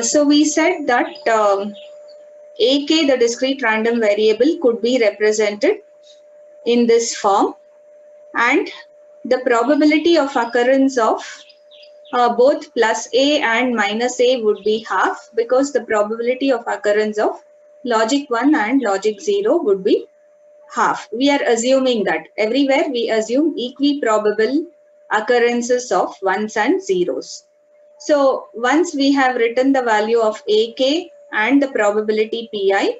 So we said that AK, the discrete random variable, could be represented in this form, and the probability of occurrence of both plus A and minus A would be half, because the probability of occurrence of logic 1 and logic 0 would be half. We are assuming that everywhere we assume equiprobable occurrences of ones and zeros. So once we have written the value of AK and the probability Pi,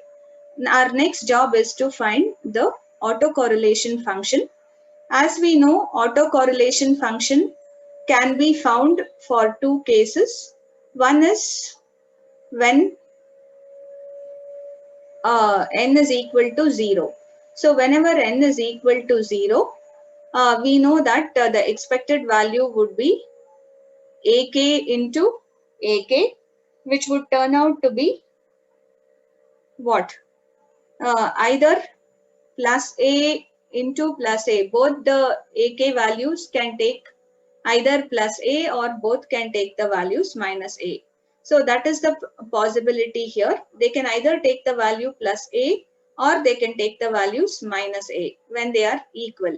our next job is to find the autocorrelation function. As we know, autocorrelation function can be found for two cases. One is when n is equal to 0. So whenever n is equal to 0, we know that the expected value would be AK into AK, which would turn out to be what? Either plus A into plus A. Both the AK values can take either plus A, or both can take the values minus A. So that is the possibility here. They can either take the value plus A, or they can take the values minus A when they are equal.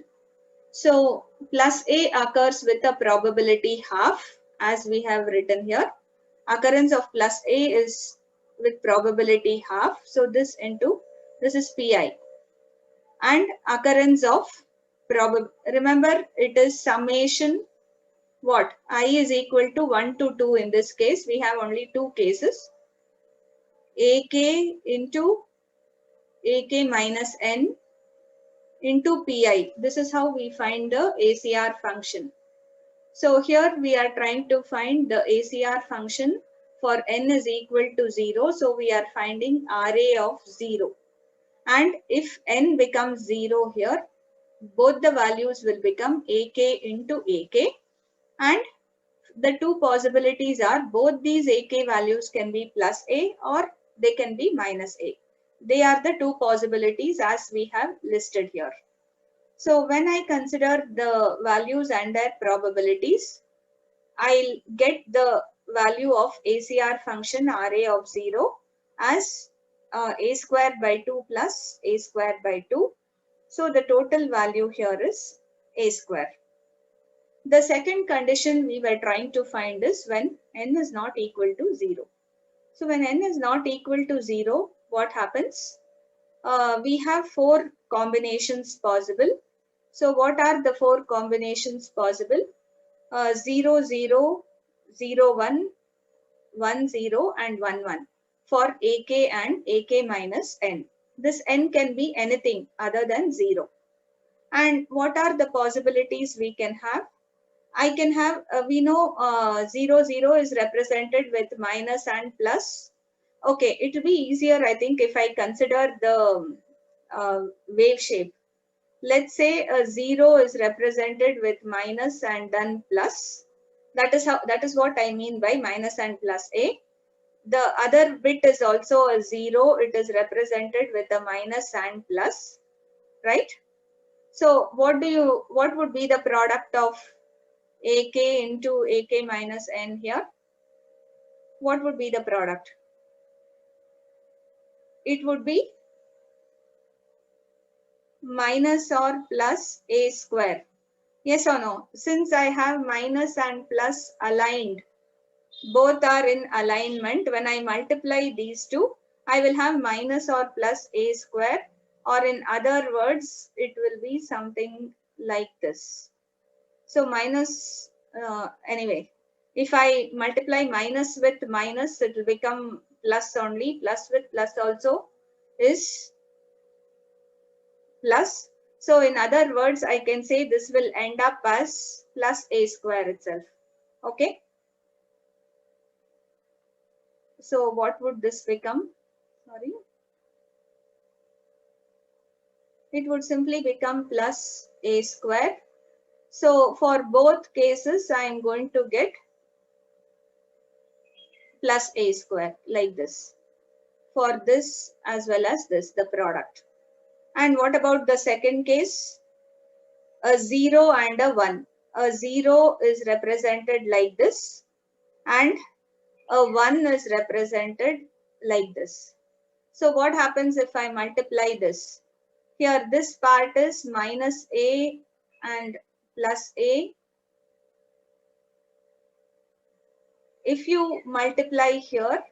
So plus A occurs with a probability half, as we have written here. Occurrence of plus A is with probability half. So this is Pi. And occurrence of remember, it is summation what? I is equal to 1 to 2. In this case, we have only two cases. AK into AK minus n into Pi. This is how we find the ACR function. So here we are trying to find the ACR function for n is equal to 0. So we are finding RA of 0. And if n becomes 0 here, both the values will become AK into AK. And the two possibilities are both these AK values can be plus A, or they can be minus A. They are the two possibilities as we have listed here. So when I consider the values and their probabilities, I'll get the value of ACR function RA of 0 as A squared by 2 plus A squared by 2. So the total value here is A square. The second condition we were trying to find is when n is not equal to 0. So when n is not equal to 0, what happens? We have four combinations possible. So what are the four combinations possible? 0, 0, 0, 1, 1, 0 and 1, 1 for AK and AK minus n. This n can be anything other than 0. And what are the possibilities we can have? I can have, we know 0, 0 is represented with minus and plus. Okay, it will be easier, I think, if I consider the wave shape. Let's say 0 is represented with minus and then plus. That is what I mean by minus and plus A. The other bit is also a 0. It is represented with a minus and plus, right? So what would be the product of AK into AK minus n here? What would be the product? It would be minus or plus A square. Yes or no? Since I have minus and plus aligned, both are in alignment. When I multiply these two, I will have minus or plus A square, or in other words, it will be something like this. So minus, anyway, if I multiply minus with minus, it will become plus only. Plus with plus also is plus. So in other words, I can say this will end up as plus A square itself. Okay. So what would this become? Sorry. It would simply become plus A square. So for both cases, I am going to get plus A square like this. For this as well as this, the product. And what about the second case? A 0 and a 1. A 0 is represented like this, and a 1 is represented like this. So what happens if I multiply this? Here this part is minus a and plus a. If you multiply here,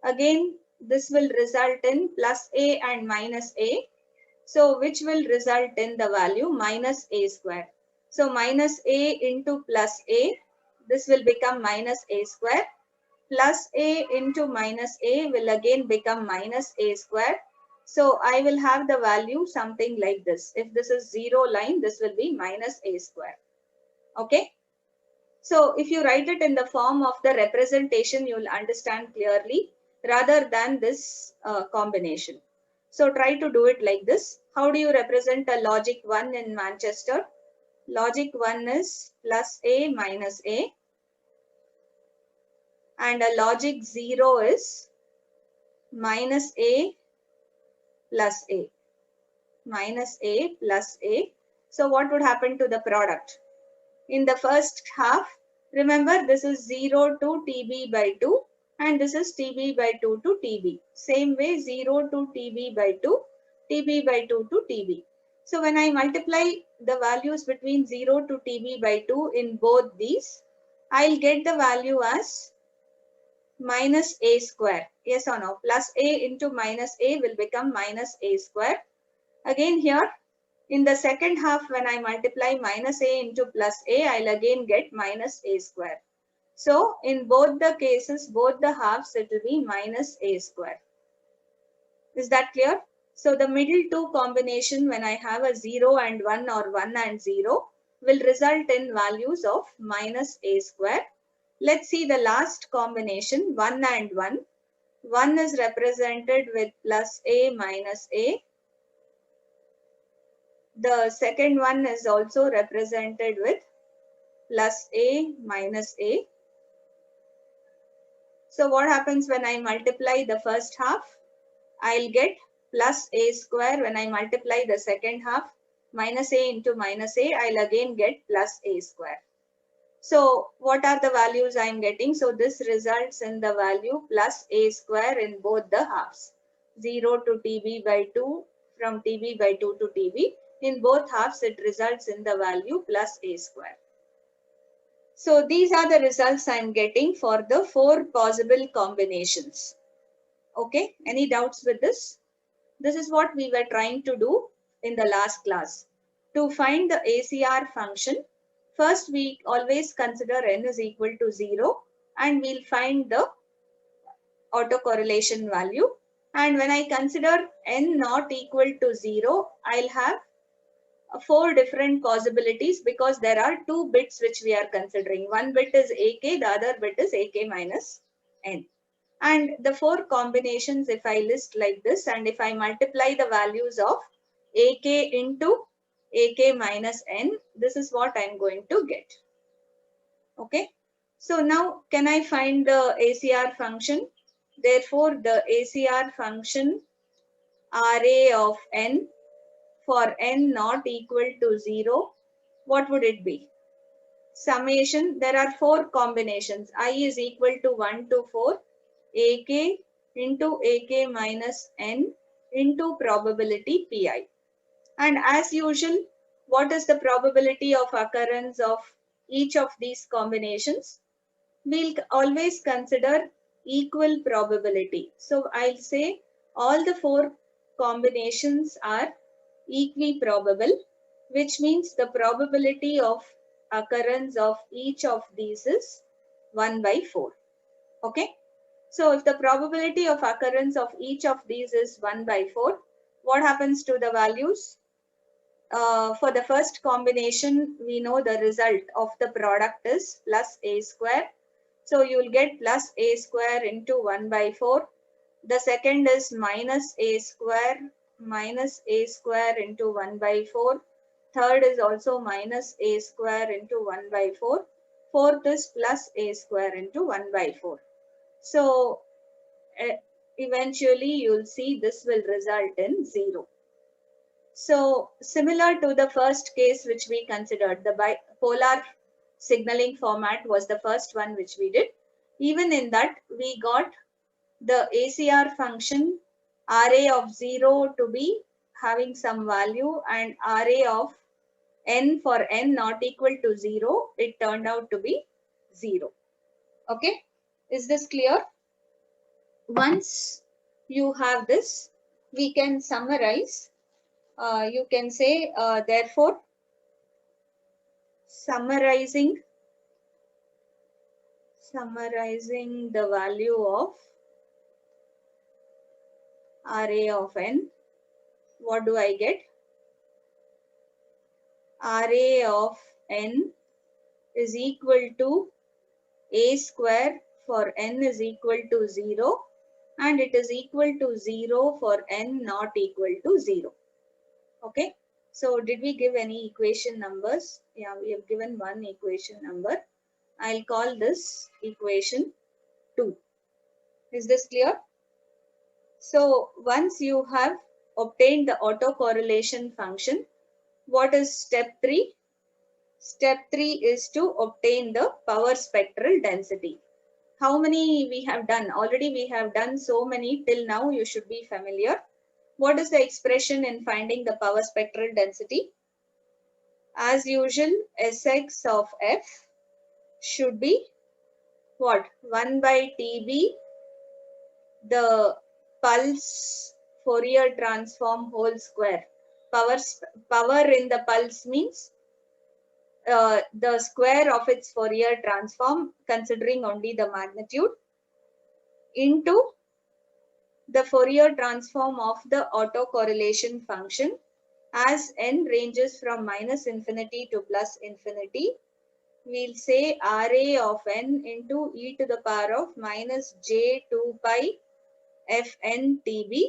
again this will result in plus a and minus a. So which will result in the value minus a square. So minus a into plus a, this will become minus a square. Plus a into minus a will again become minus a square. So I will have the value something like this. If this is 0 line, this will be minus a square. Okay. So if you write it in the form of the representation, you will understand clearly rather than this combination. So try to do it like this. How do you represent a logic 1 in Manchester? Logic 1 is plus a minus a, and a logic 0 is minus a plus a. Minus a plus a. So what would happen to the product? In the first half, remember this is 0 to TB by 2 and this is TB by 2 to TB. Same way 0 to TB by 2, TB by 2 to TB. So when I multiply the values between 0 to TB by 2 in both these, I'll get the value as minus a square. Yes or no? Plus a into minus a will become minus a square. Again here, in the second half, when I multiply minus a into plus a, I'll again get minus a square. So in both the cases, both the halves, it will be minus a square. Is that clear? So the middle two combination, when I have a 0 and 1 or 1 and 0, will result in values of minus a square. Let's see the last combination, 1 and 1. 1 is represented with plus a minus a. The second one is also represented with plus a minus a. So what happens when I multiply the first half? I'll get plus a square. When I multiply the second half, minus a into minus a, I'll again get plus a square. So what are the values I'm getting? So this results in the value plus a square in both the halves. 0 to TB by 2, from TB by 2 to TB. In both halves, it results in the value plus a square. So these are the results I'm getting for the 4 possible combinations. Okay, any doubts with this? This is what we were trying to do in the last class. To find the ACR function, first we always consider n is equal to 0 and we'll find the autocorrelation value. And when I consider n not equal to 0, I'll have 4 different possibilities because there are 2 bits which we are considering. One bit is AK, the other bit is AK minus n. And the 4 combinations, if I list like this, and if I multiply the values of AK into AK minus n, this is what I'm going to get. Okay. So now can I find the ACR function? Therefore, the ACR function RA of n for n not equal to 0, what would it be? Summation, there are 4 combinations. I is equal to 1 to 4, AK into AK minus n into probability Pi. And as usual, what is the probability of occurrence of each of these combinations? We'll always consider equal probability. So I'll say all the 4 combinations are equiprobable, which means the probability of occurrence of each of these is 1 by 4. Okay. So if the probability of occurrence of each of these is 1 by 4, what happens to the values? For the first combination, we know the result of the product is plus a square. So you will get plus a square into 1 by 4. The second is minus a square into 1 by 4. Third is also minus a square into 1 by 4. Fourth is plus a square into 1 by 4. So eventually you'll see this will result in 0. So similar to the first case which we considered, the bipolar signaling format was the first one which we did. Even in that, we got the ACR function array of 0 to be having some value and array of n for n not equal to 0, it turned out to be 0. Okay, is this clear? Once you have this, we can summarize. You can say, therefore, summarizing the value of array of n, what do I get? Array of n is equal to a square for n is equal to 0 and it is equal to 0 for n not equal to 0. Okay. So did we give any equation numbers? Yeah, we have given one equation number. I'll call this equation 2. Is this clear? So once you have obtained the autocorrelation function, what is step 3? Step 3 is to obtain the power spectral density. How many we have done? Already we have done so many till now, you should be familiar. What is the expression in finding the power spectral density? As usual, Sx of f should be what? 1 by Tb, the pulse Fourier transform whole square. Power in the pulse means the square of its Fourier transform considering only the magnitude into the Fourier transform of the autocorrelation function as n ranges from minus infinity to plus infinity. We'll say array of n into e to the power of minus j2 pi fn tb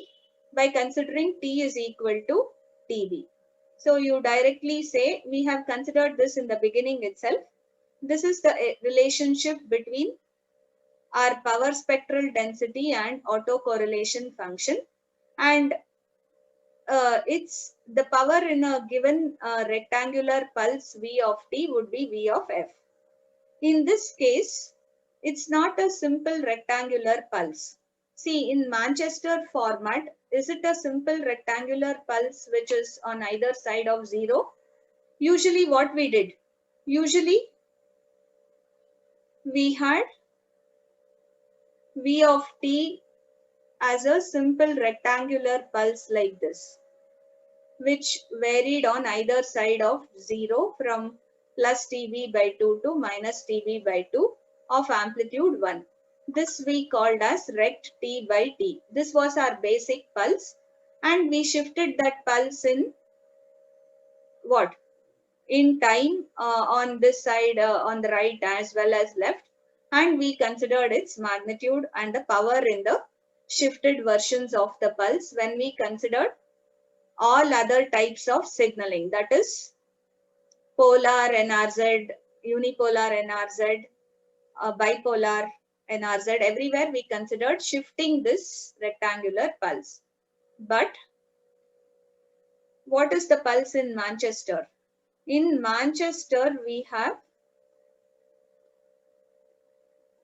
by considering t is equal to tb. So you directly say, we have considered this in the beginning itself. This is the relationship between our power spectral density and autocorrelation function, and it's the power in a given rectangular pulse v of t would be v of f. In this case, it's not a simple rectangular pulse. See, in Manchester format, is it a simple rectangular pulse which is on either side of 0? Usually what we did? Usually we had v of t as a simple rectangular pulse like this, which varied on either side of 0 from plus Tb by 2 to minus Tb by 2 of amplitude 1. This we called as rect T by T. This was our basic pulse and we shifted that pulse in what? In time on this side, on the right as well as left, and we considered its magnitude and the power in the shifted versions of the pulse when we considered all other types of signaling, that is polar NRZ, unipolar NRZ, bipolar NRZ. Everywhere we considered shifting this rectangular pulse. But what is the pulse in Manchester? In Manchester, we have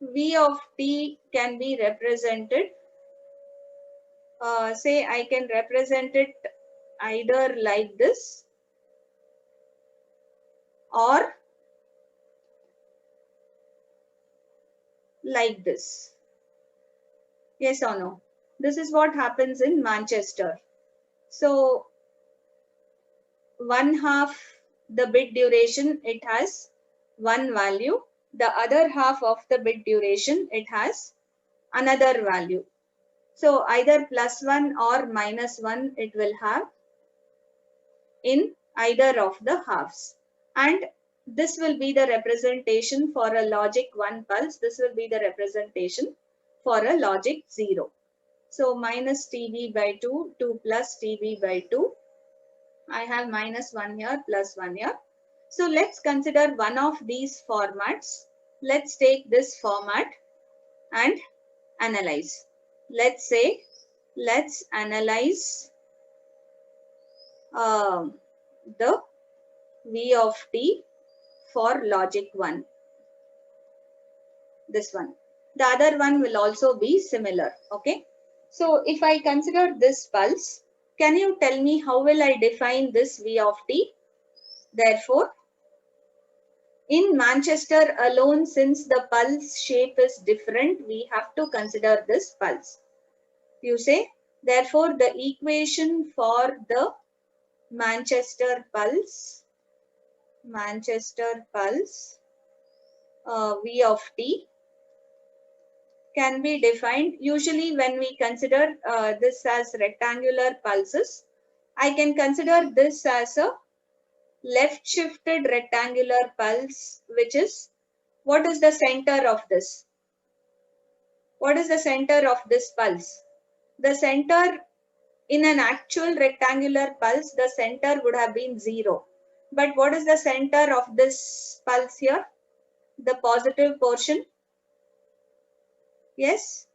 V of t can be represented. Say I can represent it either like this or like this. Yes or no? This is what happens in Manchester. So 1/2 the bit duration, it has one value. The other half of the bit duration, it has another value. So either +1 or -1 it will have in either of the halves. And this will be the representation for a logic 1 pulse. This will be the representation for a logic 0. So minus Tb by 2 to plus Tb by 2. I have -1 here, +1 here. So let's consider one of these formats. Let's take this format and analyze. Let's say, let's analyze the V of t for logic 1. This one. the other one will also be similar. Okay. So if I consider this pulse, can you tell me how will I define this V of t? Therefore, in Manchester alone, since the pulse shape is different, we have to consider this pulse. You say, therefore, the equation for the Manchester pulse V of t can be defined. Usually when we consider this as rectangular pulses, I can consider this as a left shifted rectangular pulse, which is, what is the center of this? What is the center of this pulse? The center in an actual rectangular pulse, the center would have been 0. But what is the center of this pulse here? The positive portion. Yes.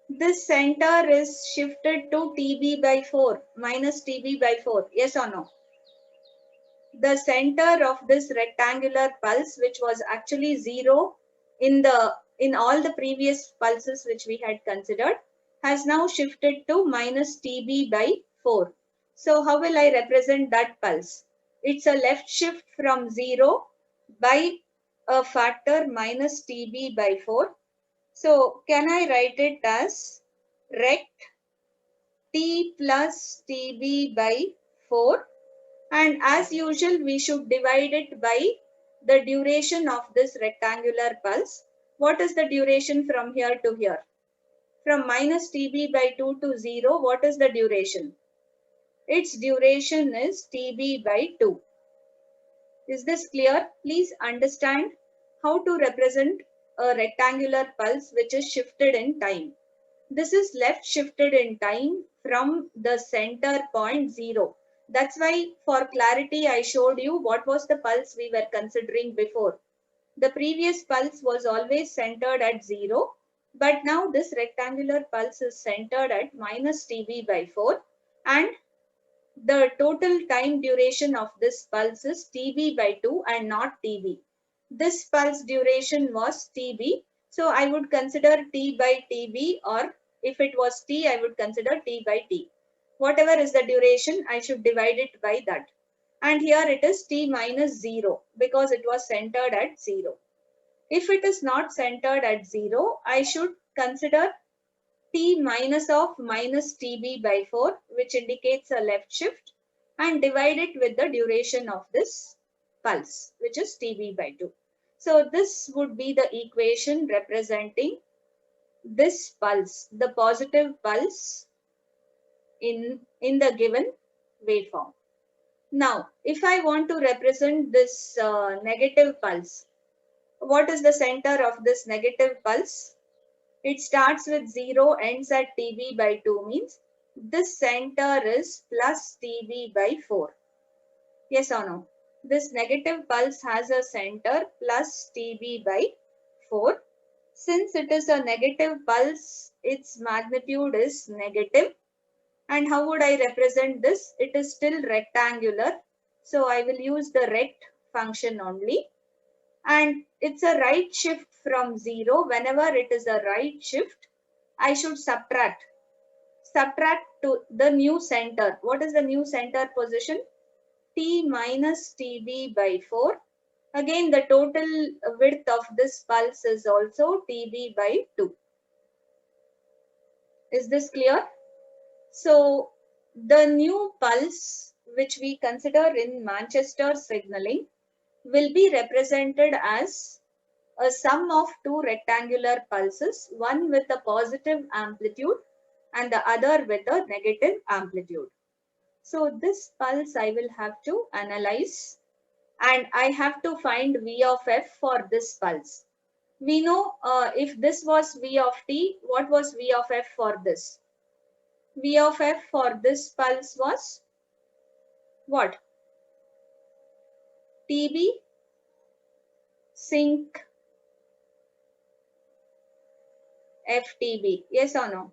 This center is shifted to TB by 4, minus TB by 4. Yes or no? The center of this rectangular pulse, which was actually 0 in all the previous pulses which we had considered, has now shifted to minus TB by 4. So how will I represent that pulse? It's a left shift from 0 by a factor minus TB by 4. So can I write it as rect T plus TB by 4? And as usual, we should divide it by the duration of this rectangular pulse. What is the duration from here to here? From minus TB by 2 to 0, what is the duration? Its duration is TB by 2. Is this clear? Please understand how to represent a rectangular pulse which is shifted in time. This is left shifted in time from the center point 0. That's why for clarity I showed you what was the pulse we were considering before. The previous pulse was always centered at 0, but now this rectangular pulse is centered at minus TB by 4, and the total time duration of this pulse is TB by 2 and not TB. This pulse duration was TB, so I would consider T by TB, or if it was T, I would consider T by T. Whatever is the duration, I should divide it by that. And here it is T minus 0 because it was centered at 0. If it is not centered at 0, I should consider T minus of minus TB by 4, which indicates a left shift, and divide it with the duration of this pulse, which is TB by 2. So this would be the equation representing this pulse, the positive pulse in the given waveform. Now, if I want to represent this negative pulse, what is the center of this negative pulse? It starts with 0, ends at TB by 2, means this center is plus TB by 4. Yes or no? This negative pulse has a center plus TB by 4. Since it is a negative pulse, its magnitude is negative. And how would I represent this? It is still rectangular. So I will use the rect function only. And it's a right shift from 0. Whenever it is a right shift, I should subtract to the new center. What is the new center position? T minus TB by 4. Again, the total width of this pulse is also TB by 2. Is this clear? So the new pulse which we consider in Manchester signaling will be represented as a sum of two rectangular pulses, one with a positive amplitude and the other with a negative amplitude. So this pulse I will have to analyze, and I have to find V of f for this pulse. We know if this was V of t, what was V of f for this? V of f for this pulse was what? TB sync FTB, yes or no?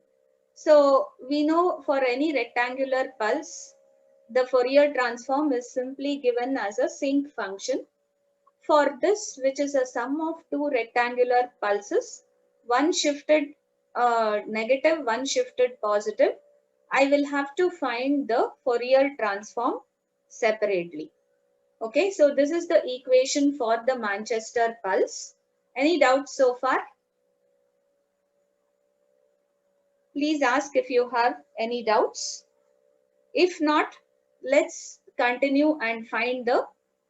So we know for any rectangular pulse, the Fourier transform is simply given as a sinc function. For this, which is a sum of two rectangular pulses, one shifted negative, one shifted positive, I will have to find the Fourier transform separately. Okay, so this is the equation for the Manchester pulse. Any doubts so far? Please ask if you have any doubts. If not, let's continue and find the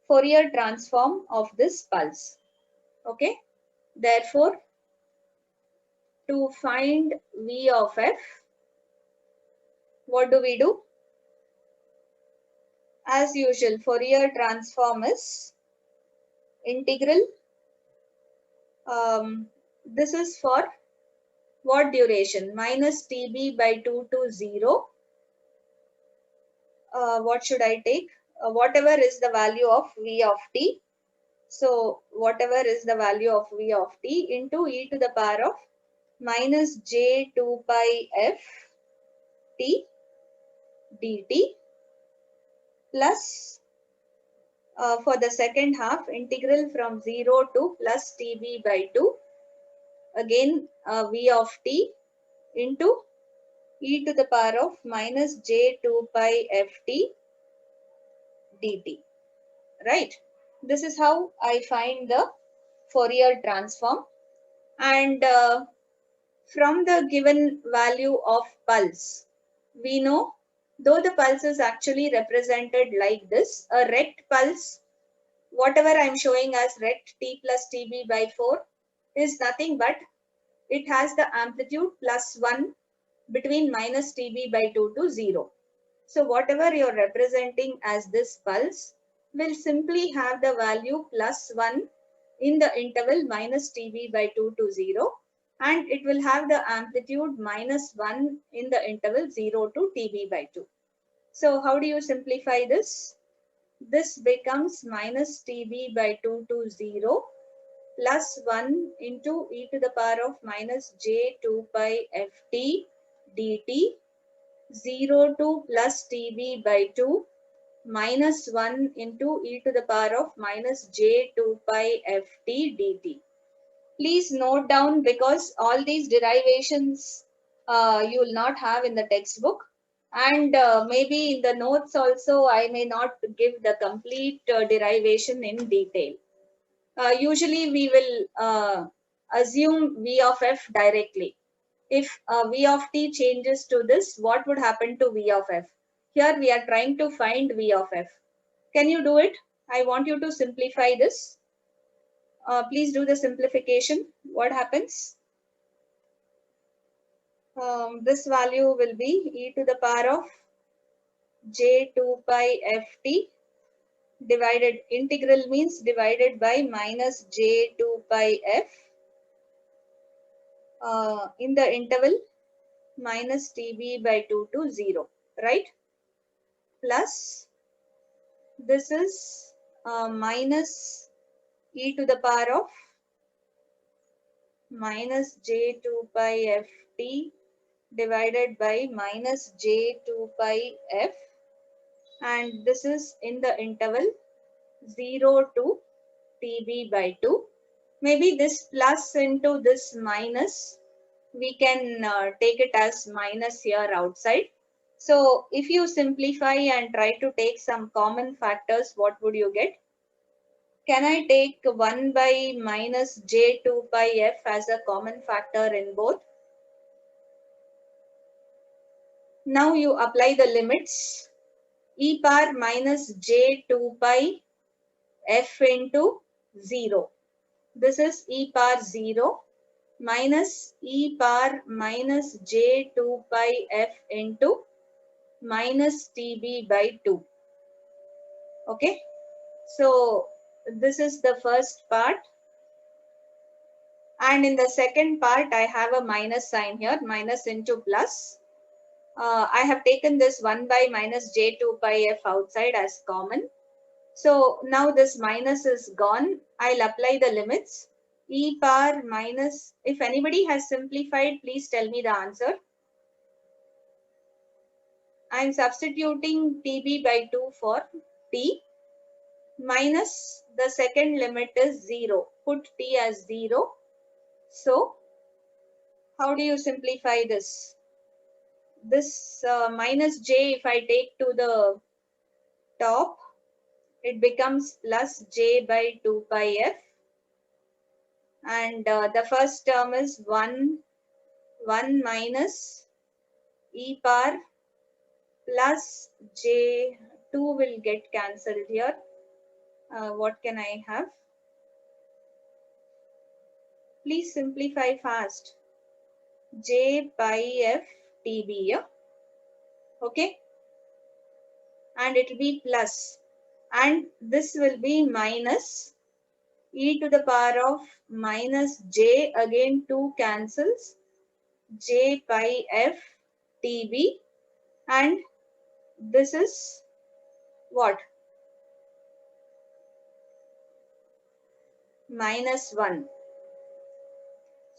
Fourier transform of this pulse. Okay, therefore, to find V of f, what do we do? As usual, Fourier transform is integral. This is for what duration? Minus Tb by 2 to 0. What should I take? Whatever is the value of V of t. So whatever is the value of V of t into e to the power of minus j 2 pi f t dt plus for the second half integral from 0 to plus Tb by 2. Again V of t into e to the power of minus j 2 pi ft dt, right? This is how I find the Fourier transform. And from the given value of pulse, we know, though the pulse is actually represented like this, a rect pulse, whatever I'm showing as rect t plus tb by 4 is nothing but it has the amplitude plus 1 between minus Tb by 2 to 0. So whatever you're representing as this pulse will simply have the value plus 1 in the interval minus Tb by 2 to 0, and it will have the amplitude minus 1 in the interval 0 to Tb by 2. So how do you simplify this? This becomes minus Tb by 2 to 0 plus 1 into e to the power of minus j 2 pi ft dt 0 to plus Tb by 2 minus 1 into e to the power of minus j 2 pi ft dt. Please note down, because all these derivations you will not have in the textbook, and maybe in the notes also I may not give the complete derivation in detail. Usually we will assume V of f directly. If V of t changes to this, what would happen to V of f? Here we are trying to find V of f. Can you do it? I want you to simplify this. Please do the simplification. What happens? This value will be e to the power of j 2 pi ft divided, integral means divided by minus j 2 pi f in the interval minus Tb by 2 to 0, right? Plus this is minus e to the power of minus j 2 pi ft divided by minus j 2 pi f, and this is in the interval 0 to Tb by 2. Maybe this plus into this minus, we can take it as minus here outside. So if you simplify and try to take some common factors, what would you get? Can I take 1 by minus j 2 pi f as a common factor in both? Now you apply the limits. E power minus j 2 pi f into 0. This is e power 0 minus e power minus j 2 pi f into minus Tb by 2. Okay. So this is the first part. And in the second part, I have a minus sign here, minus into plus. I have taken this 1 by minus j 2 pi f outside as common. So now this minus is gone. I'll apply the limits. E power minus, if anybody has simplified, please tell me the answer. I'm substituting Tb by 2 for t. Minus the second limit is 0. Put t as 0. So How do you simplify this? This minus j, if I take to the top, it becomes plus j by 2 pi f. And the first term is 1 minus e power plus j. 2 will get cancelled here. What can I have? Please simplify fast. J pi f tb, yeah? Okay, and it will be plus, and this will be minus e to the power of minus j, again 2 cancels, j pi f tb, and this is what? Minus 1.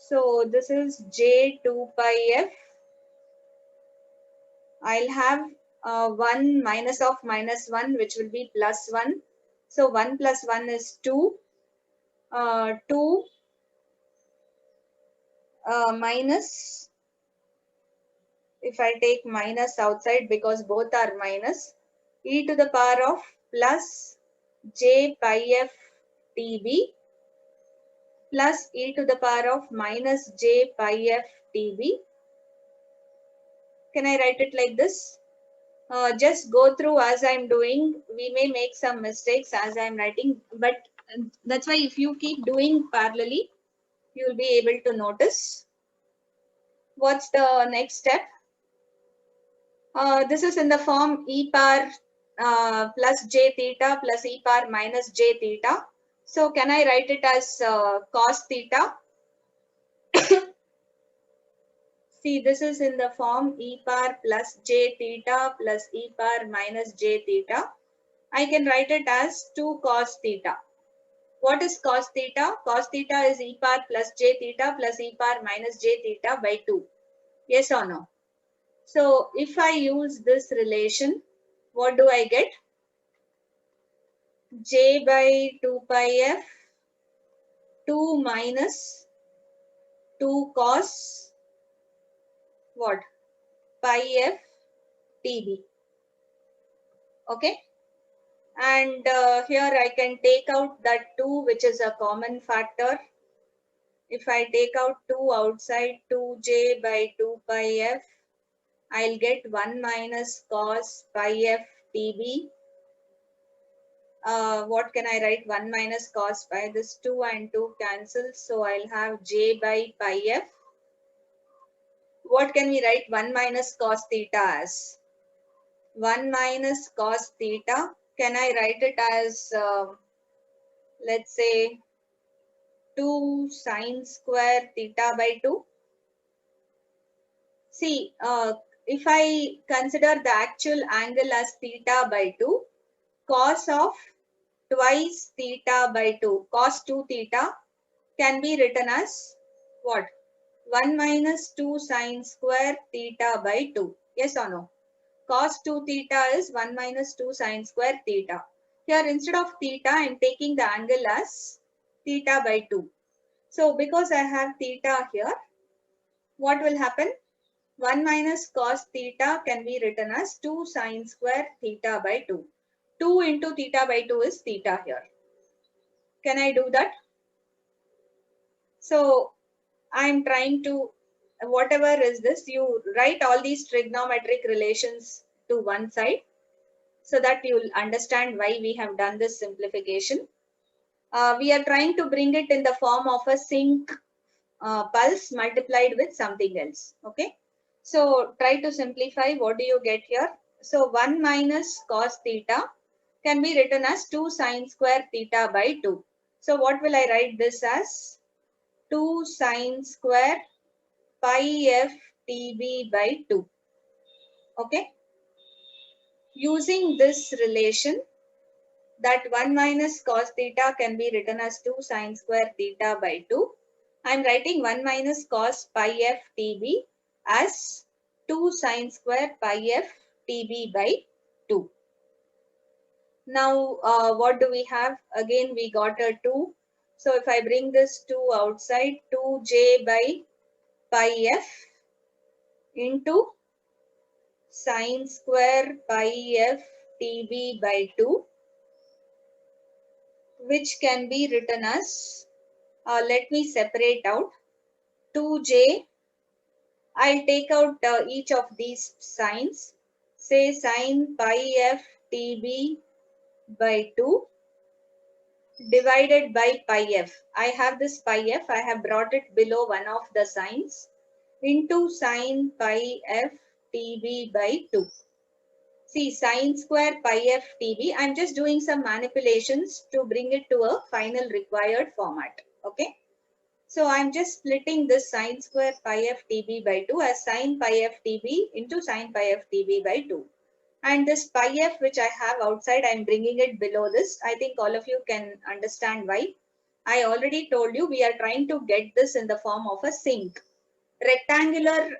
So this is j 2 pi f. I'll have 1 minus of minus 1, which will be plus 1. So 1 plus 1 is 2. 2 minus, if I take minus outside because both are minus, e to the power of plus j pi f tb plus e to the power of minus j pi f tb. Can I write it like this? Just go through as I'm doing. We may make some mistakes as I'm writing, but that's why if you keep doing parallelly, you will be able to notice. What's the next step? This is in the form e power plus j theta plus e power minus j theta. So can I write it as cos theta? See, this is in the form e power plus j theta plus e power minus j theta. I can write it as 2 cos theta. What is cos theta? Cos theta is e power plus j theta plus e power minus j theta by 2. Yes or no? So if I use this relation, what do I get? J by 2 pi f 2 minus 2 cos what? Pi f tb. Okay. And here I can take out that 2, which is a common factor. If I take out 2 outside, 2j by 2 pi f, I'll get 1 minus cos pi f tb. What can I write? 1 minus cos pi. This 2 and 2 cancels. So I'll have j by pi f. What can we write 1 minus cos theta as? 1 minus cos theta. Can I write it as, let's say, 2 sine square theta by 2? See, if I consider the actual angle as theta by 2, cos of twice theta by 2, cos 2 theta can be written as what? 1 minus 2 sine square theta by 2. Yes or no? Cos 2 theta is 1 minus 2 sine square theta. Here instead of theta, I am taking the angle as theta by 2. So because I have theta here, what will happen? 1 minus cos theta can be written as 2 sine square theta by 2. 2 into theta by 2 is theta here. Can I do that? So I'm trying to, whatever is this, you write all these trigonometric relations to one side so that you'll understand why we have done this simplification. We are trying to bring it in the form of a sinc pulse multiplied with something else. Okay. So try to simplify. What do you get here? So 1 minus cos theta can be written as 2 sine square theta by 2. So what will I write this as? 2 sine square pi f tb by 2. Okay. Using this relation, that 1 minus cos theta can be written as 2 sine square theta by 2. I am writing 1 minus cos pi f tb as 2 sine square pi f tb by 2. Now, what do we have? Again, we got a 2. So if I bring this 2 outside, 2j by pi f into sine square pi f tb by 2, which can be written as, let me separate out, 2j. I'll take out each of these signs. Say sine pi f tb by 2 divided by pi f. I have this pi f, I have brought it below one of the signs, into sine pi f tb by 2. See, sine square pi f tb, I'm just doing some manipulations to bring it to a final required format. Okay. So I'm just splitting this sine square pi f tb by 2 as sine pi f tb into sine pi f tb by 2. And this pi f which I have outside, I'm bringing it below this. I think all of you can understand why. I already told you we are trying to get this in the form of a sinc. Rectangular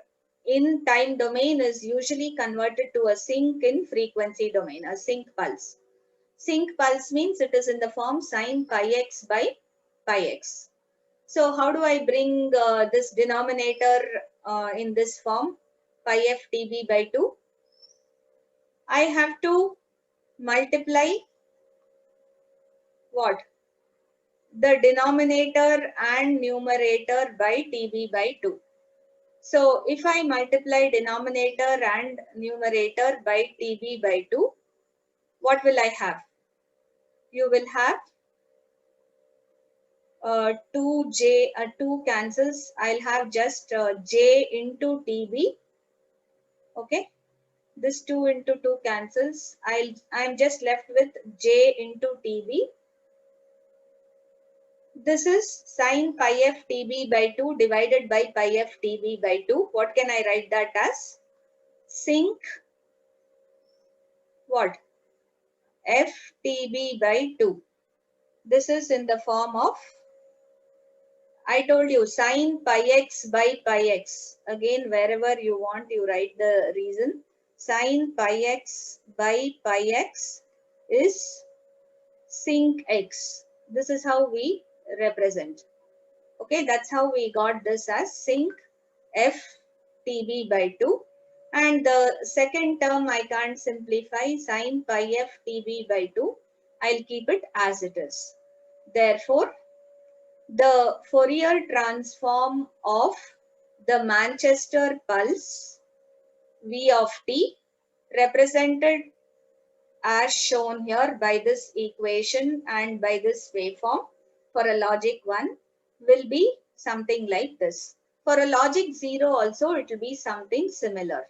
in time domain is usually converted to a sinc in frequency domain, a sinc pulse. Sinc pulse means it is in the form sine pi x by pi x. So how do I bring this denominator in this form, pi f tb by 2? I have to multiply what? The denominator and numerator by tb by 2. So if I multiply denominator and numerator by tb by 2, what will I have? You will have 2 cancels. I'll have just j into tb. Okay. This 2 into 2 cancels. I'm just left with j into tb. This is sine pi f tb by 2 divided by pi f tb by 2. What can I write that as? Sinc what? F tb by 2. This is in the form of, I told you, sine pi x by pi x. Again, wherever you want, you write the reason. Sine pi x by pi x is sinc x. This is how we represent. Okay, that's how we got this as sinc f tb by 2. And the second term I can't simplify, sine pi f tb by 2. I'll keep it as it is. Therefore, the Fourier transform of the Manchester pulse v of t, represented as shown here by this equation and by this waveform for a logic 1, will be something like this. For a logic 0 also it will be something similar.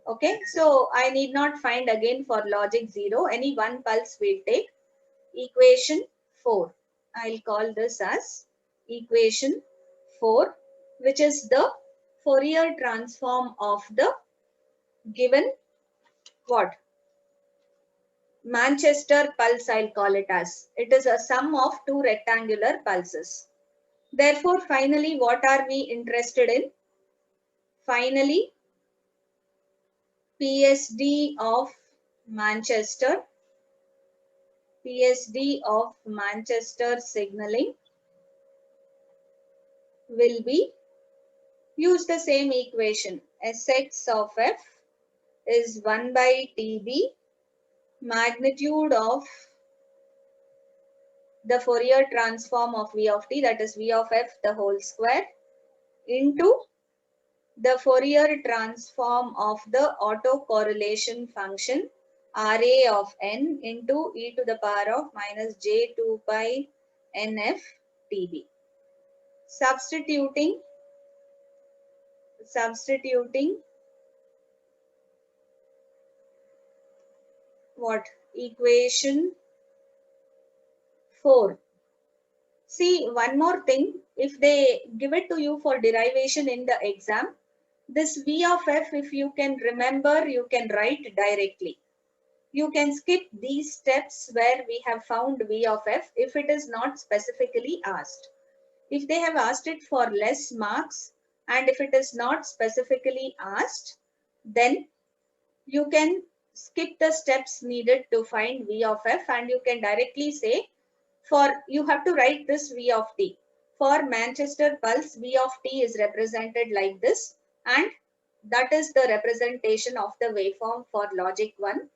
Okay, so I need not find again for logic 0. Any one pulse we'll take. Equation 4. I'll call this as equation 4, which is the Fourier transform of the given what? Manchester pulse, I'll call it as. It is a sum of two rectangular pulses. Therefore, finally, what are we interested in? Finally, PSD of Manchester, PSD of Manchester signaling will be, use the same equation. Sx of f is 1 by Tb, magnitude of the Fourier transform of V of t, that is V of f the whole square, into the Fourier transform of the autocorrelation function Ra of n into e to the power of minus j2 pi nf Tb. Substituting what? Equation 4. See, one more thing, if they give it to you for derivation in the exam, this V of f, if you can remember, you can write directly. You can skip these steps where we have found V of f if it is not specifically asked. If they have asked it for less marks and if it is not specifically asked, then you can skip the steps needed to find V of f and you can directly say, for you have to write this V of t. For Manchester pulse, V of t is represented like this, and that is the representation of the waveform for logic 1.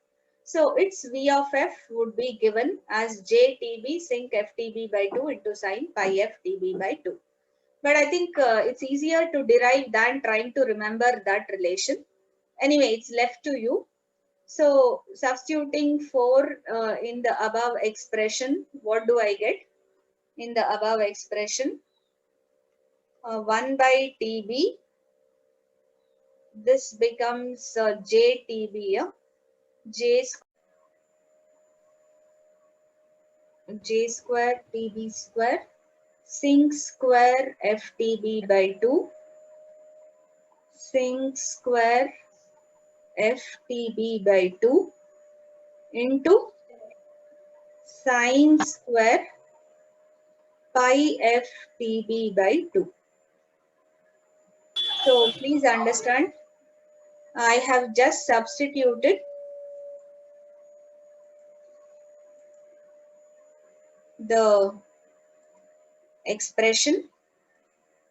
So its V of f would be given as JTB sinc FTB by 2 into sine pi FTB by 2. But I think it's easier to derive than trying to remember that relation. Anyway, it's left to you. So substituting 4 in the above expression, what do I get? In the above expression, 1 by TB, this becomes JTB, J square TB square, sinc square FTB by 2, sinc square FTB by 2 into sine square pi FTB by 2. So please understand, I have just substituted the expression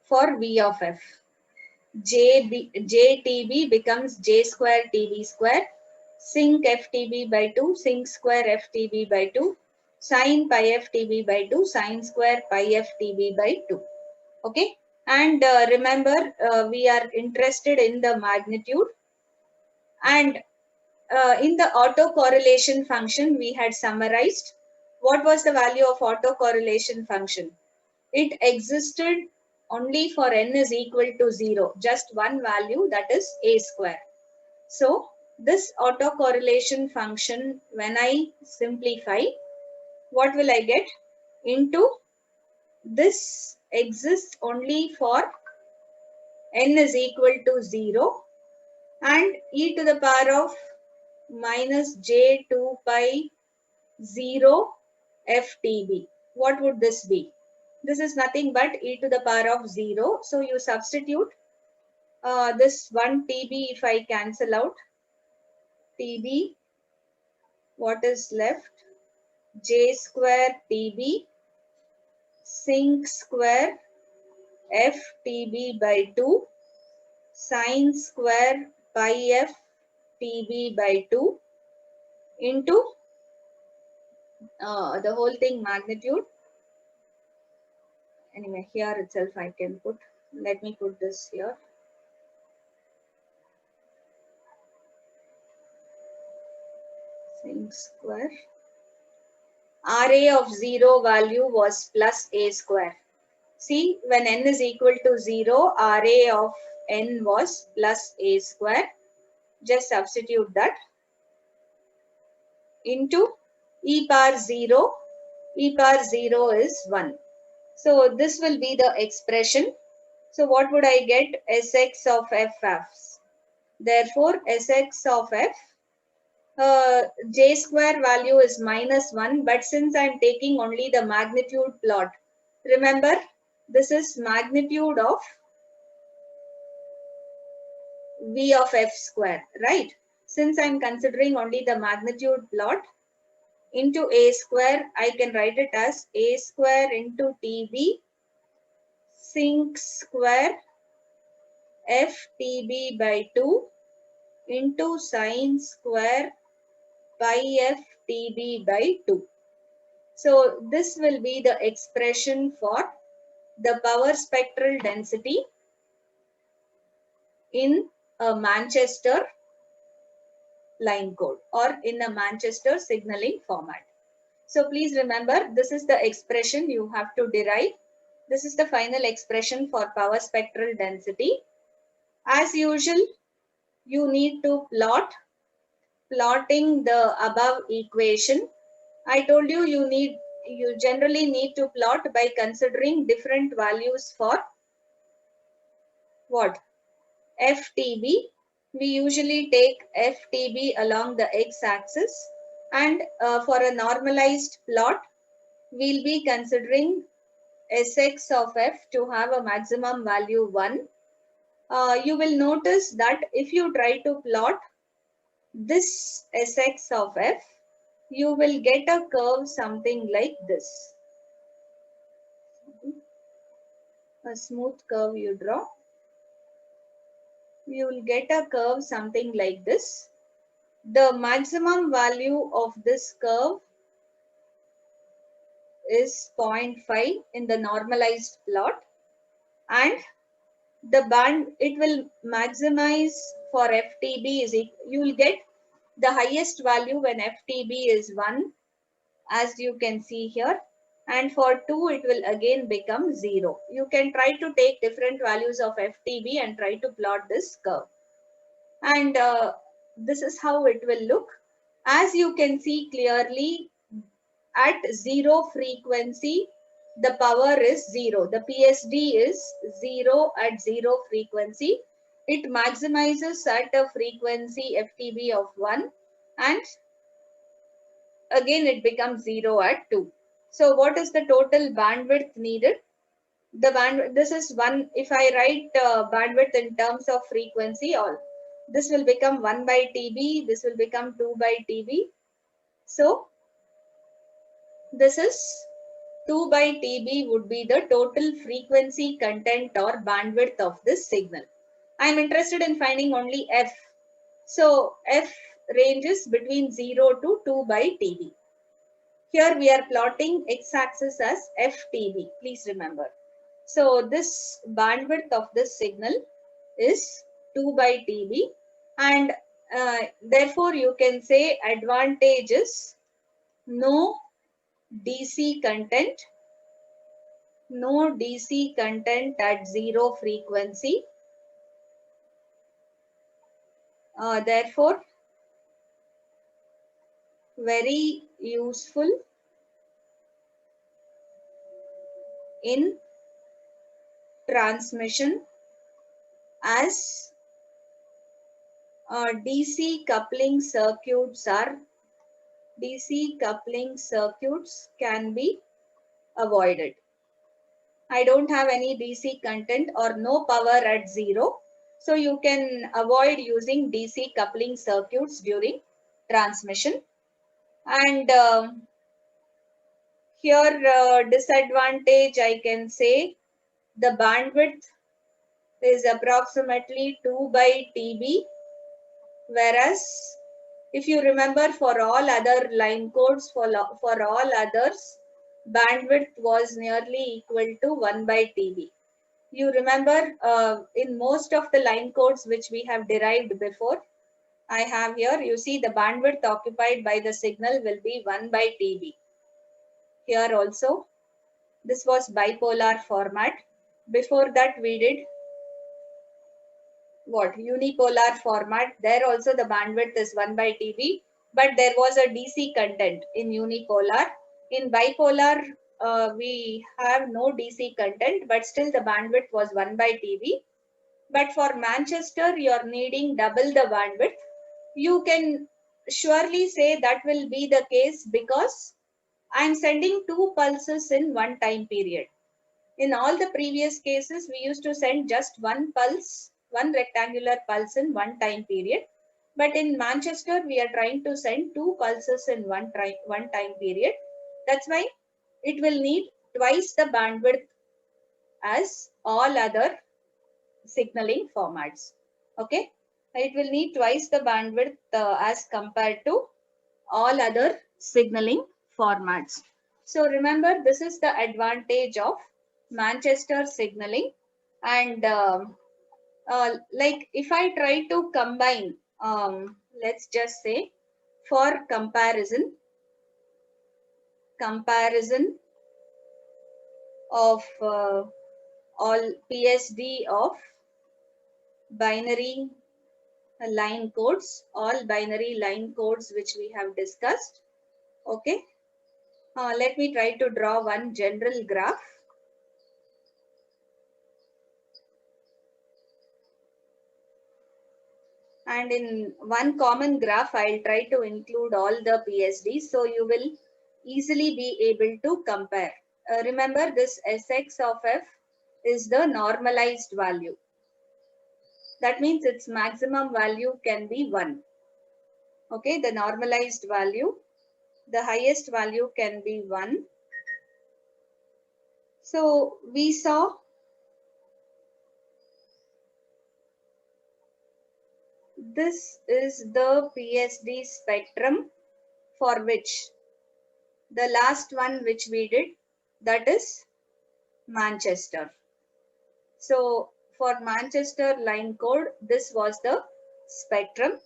for V of f. JTB becomes J square TB square, sinc FTB by 2, sinc square FTB by 2, sine pi FTB by 2, sine square pi FTB by 2. Okay. And remember, we are interested in the magnitude. And in the autocorrelation function, we had summarized what was the value of autocorrelation function. It existed only for n is equal to 0, just one value, that is a square. So this autocorrelation function, when I simplify, what will I get? Into this exists only for n is equal to 0 and e to the power of minus j2 pi 0 ftb. What would this be? This is nothing but e to the power of 0. So you substitute this 1 TB. If I cancel out TB, what is left? J square TB sinc square FTB by 2 sine square pi f TB by 2 into the whole thing magnitude. Anyway, here itself I can put, let me put this here. Sinc square. RA of 0 value was plus a square. See, when n is equal to 0, RA of n was plus a square. Just substitute that into e power 0. E power 0 is 1. So this will be the expression. So what would I get? Sx of f. Therefore, Sx of f, j square value is minus 1, but since I am taking only the magnitude plot, remember this is magnitude of V of f square, right? Since I am considering only the magnitude plot into a square, I can write it as a square into TB sinc square FTB by 2 into sine square pi FTB by 2. So this will be the expression for the power spectral density in a Manchester line code or in a Manchester signaling format. So please remember, this is the expression you have to derive. This is the final expression for power spectral density. As usual, you need to plotting the above equation. I told you you generally need to plot by considering different values for what? FTB. We usually take FTB along the x-axis, and for a normalized plot, we'll be considering Sx of f to have a maximum value 1. You will notice that if you try to plot this Sx of f, you will get a curve something like this. a smooth curve you draw, you will get a curve something like this. The maximum value of this curve is 0.5 in the normalized plot, and the band it will maximize for FTB is you will get the highest value when FTB is 1, as you can see here, and for 2 it will again become 0. You can try to take different values of FTB and try to plot this curve, and this is how it will look. As you can see clearly, at 0 frequency the power is 0. The PSD is 0 at 0 frequency. It maximizes at a frequency FTB of 1, and again it becomes 0 at 2. So what is the total bandwidth needed? The bandwidth, this is 1. If I write bandwidth in terms of frequency, all this will become 1 by TB, this will become 2 by TB. So this is 2 by TB would be the total frequency content or bandwidth of this signal. I am interested in finding only F. So F ranges between 0 to 2 by TB. Here we are plotting x-axis as FTB, please remember. So this bandwidth of this signal is 2 by TB, and therefore you can say advantage is no DC content, no DC content at 0 frequency. Therefore, very useful in transmission, as DC coupling circuits can be avoided. I don't have any DC content or no power at 0. So you can avoid using DC coupling circuits during transmission. And here disadvantage, I can say the bandwidth is approximately 2 by TB, whereas if you remember for all other line codes, for all others, bandwidth was nearly equal to 1 by TB. You remember in most of the line codes which we have derived before, I have here, you see the bandwidth occupied by the signal will be 1 by TB. Here also, this was bipolar format. Before that we did what? Unipolar format. There also the bandwidth is 1 by TB, but there was a DC content in unipolar. In bipolar, we have no DC content, but still the bandwidth was 1 by TB. But for Manchester, you're needing double the bandwidth. You can surely say that will be the case because I'm sending 2 pulses in one time period. In all the previous cases, we used to send just one pulse, one rectangular pulse in one time period. But in Manchester, we are trying to send 2 pulses in one time period. That's why it will need twice the bandwidth as all other signaling formats. Okay, it will need twice the bandwidth as compared to all other signaling formats. So remember, this is the advantage of Manchester signaling. And like if I try to combine, let's just say for comparison of all PSD of binary line codes, all binary line codes which we have discussed. Okay, let me try to draw one general graph. And in one common graph, I'll try to include all the PSDs, so you will easily be able to compare. Remember, this Sx of f is the normalized value. That means its maximum value can be 1. Okay, the normalized value, the highest value can be 1. So we saw This is the PSD spectrum for which the last one which we did, that is Manchester. So for Manchester line code, this was the spectrum.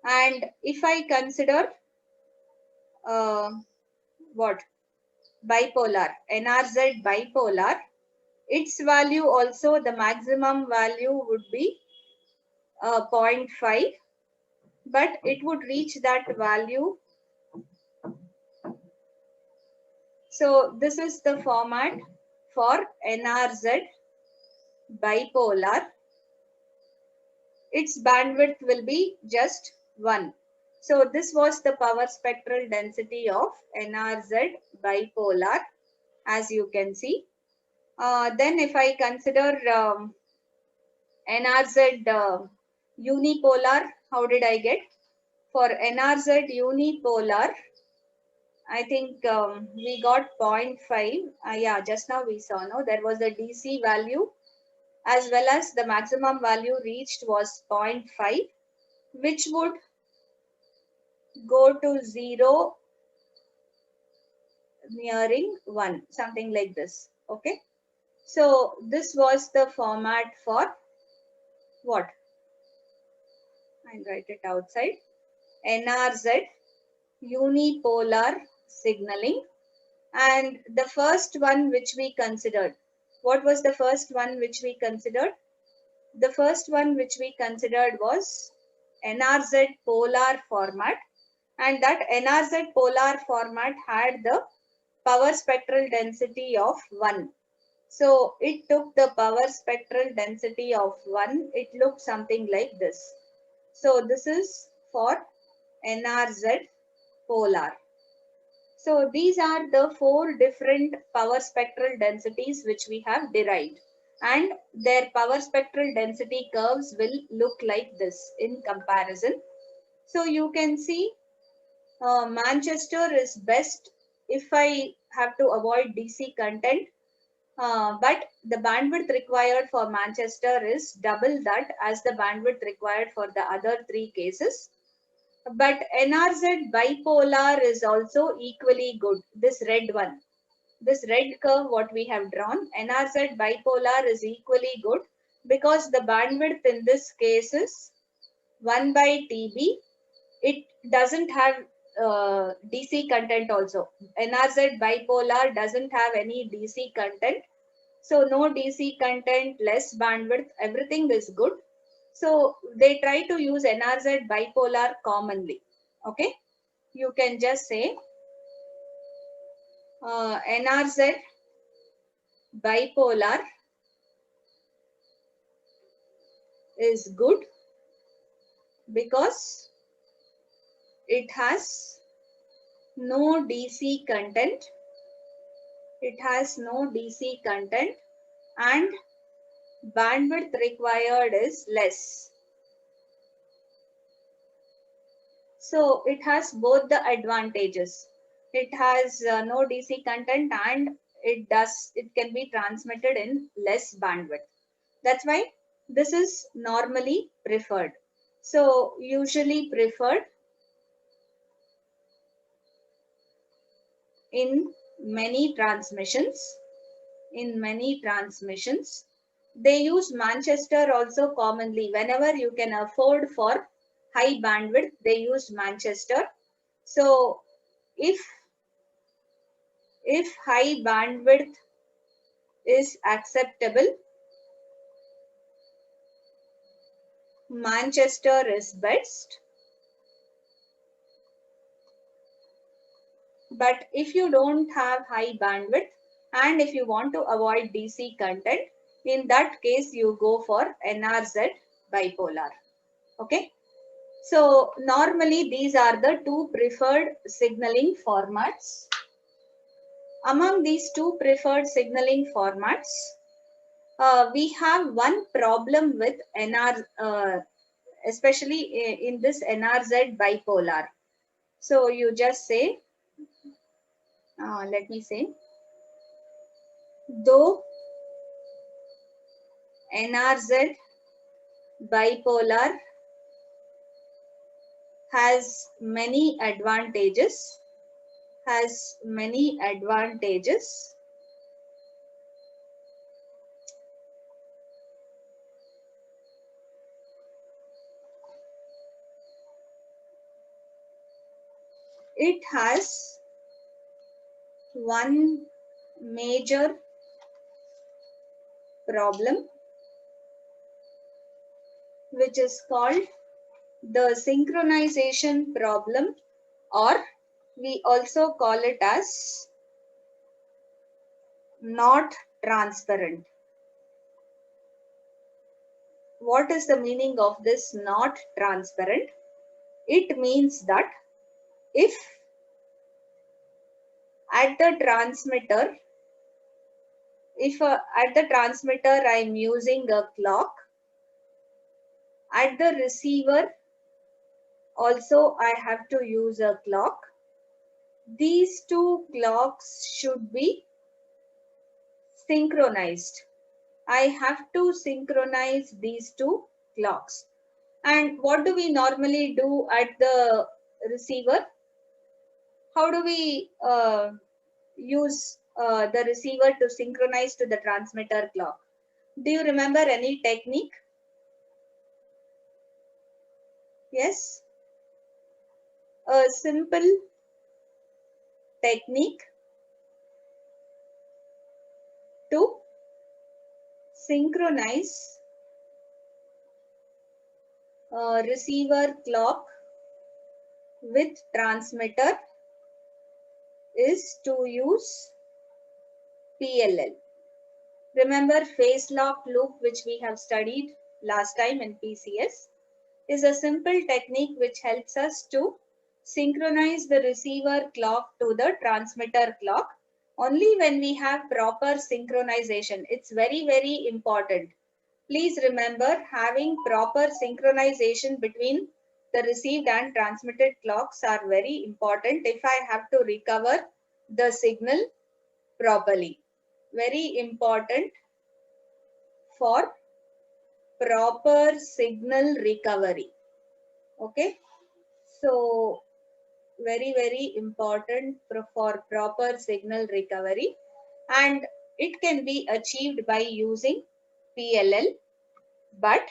And if I consider what bipolar, NRZ bipolar, its value also, the maximum value would be 0.5, but it would reach that value. So this is the format for NRZ bipolar. Its bandwidth will be just 1. So this was the power spectral density of NRZ bipolar, as you can see. Then if I consider NRZ unipolar, how did I get? For NRZ unipolar, I think we got 0.5. Yeah, just now we saw, no, there was a DC value as well as the maximum value reached was 0.5, which would go to 0 nearing 1, something like this. Okay. So this was the format for what? I'll write it outside. NRZ unipolar signaling. And the first one which we considered, what was the first one which we considered? The first one which we considered was NRZ polar format, and that NRZ polar format had the power spectral density of 1. So it took the power spectral density of 1. It looked something like this. So this is for NRZ polar. So these are the 4 different power spectral densities which we have derived, and their power spectral density curves will look like this in comparison. So you can see Manchester is best if I have to avoid DC content, but the bandwidth required for Manchester is double that as the bandwidth required for the other 3 cases. But NRZ bipolar is also equally good. This red one, this red curve what we have drawn, NRZ bipolar is equally good because the bandwidth in this case is 1 by TB. It doesn't have DC content also. NRZ bipolar doesn't have any DC content. So no DC content, less bandwidth, everything is good. So they try to use NRZ bipolar commonly. Okay. You can just say NRZ bipolar is good because it has no DC content. It has no DC content and bandwidth required is less. So it has both the advantages. It has no DC content and it can be transmitted in less bandwidth. That's why this is normally preferred. So usually preferred in many transmissions. In many transmissions, they use Manchester also commonly. Whenever you can afford for high bandwidth, they use Manchester. So if high bandwidth is acceptable, Manchester is best. But if you don't have high bandwidth and if you want to avoid DC content, in that case you go for NRZ bipolar. Okay. So normally these are the 2 preferred signaling formats. Among these 2 preferred signaling formats, we have one problem with especially in this NRZ bipolar. So you just say, let me say, though NRZ bipolar has many advantages. Has many advantages. It has one major problem, which is called the synchronization problem, or we also call it as not transparent. What is the meaning of this not transparent? It means that if at the transmitter, at the transmitter I am using a clock, at the receiver also I have to use a clock. These two clocks should be synchronized. I have to synchronize these two clocks. And what do we normally do at the receiver? How do we use the receiver to synchronize to the transmitter clock? Do you remember any technique? Yes? A simple technique to synchronize receiver clock with transmitter is to use PLL. Remember phase lock loop, which we have studied last time in PCS, is a simple technique which helps us to synchronize the receiver clock to the transmitter clock only when we have proper synchronization. It's very, very important. Please remember, having proper synchronization between the received and transmitted clocks are very important if I have to recover the signal properly. Very important for proper signal recovery. Okay. So, very, very important for proper signal recovery, and it can be achieved by using PLL. But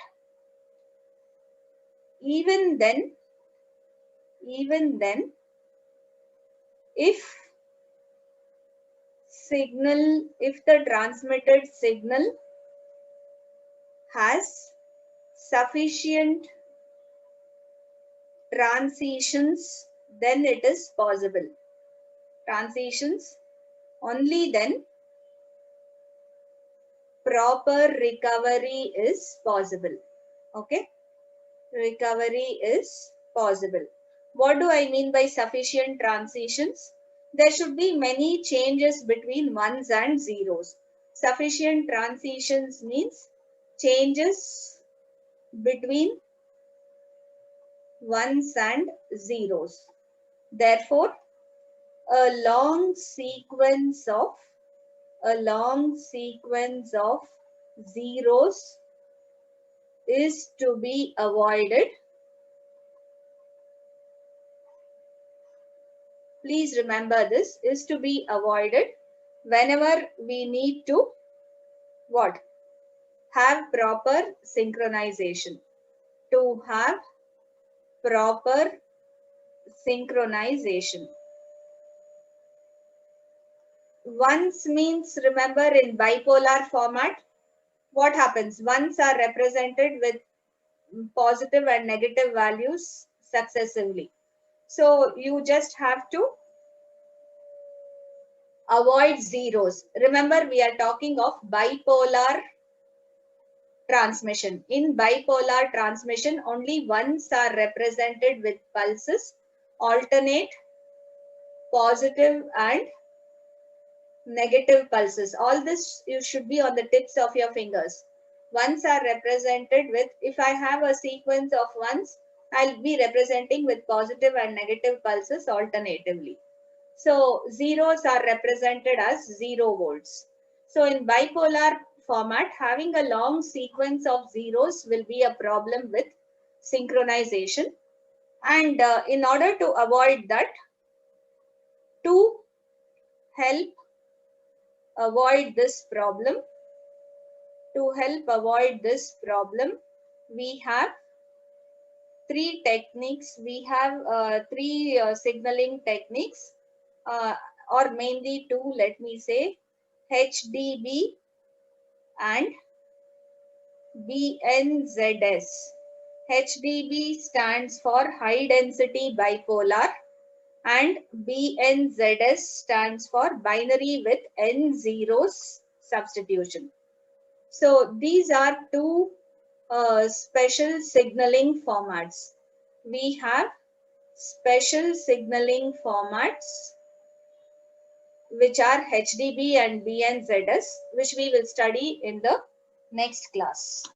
even then, if the transmitted signal has sufficient transitions, then it is possible. Transitions, only then proper recovery is possible. Okay, recovery is possible. What do I mean by sufficient transitions? There should be many changes between ones and zeros. Sufficient transitions means changes between ones and zeros. Therefore, a long sequence of zeros is to be avoided. Please remember, this is to be avoided whenever we need to what? Have proper synchronization. To have proper synchronization. Ones means, remember, in bipolar format, what happens? Ones are represented with positive and negative values successively. So you just have to avoid zeros. Remember, we are talking of bipolar transmission. In bipolar transmission, only ones are represented with pulses, alternate positive and negative pulses. All this you should be on the tips of your fingers. Ones are represented with, if I have a sequence of ones, I'll be representing with positive and negative pulses alternatively. So zeros are represented as 0 volts. So in bipolar format, having a long sequence of zeros will be a problem with synchronization. And in order to avoid that, to help avoid this problem, we have three techniques. We have three signaling techniques, or mainly two, let me say, HDB and BNZS. HDB stands for high density bipolar and BNZS stands for binary with N zeros substitution. So these are two special signaling formats. We have special signaling formats which are HDB and BNZS, which we will study in the next class.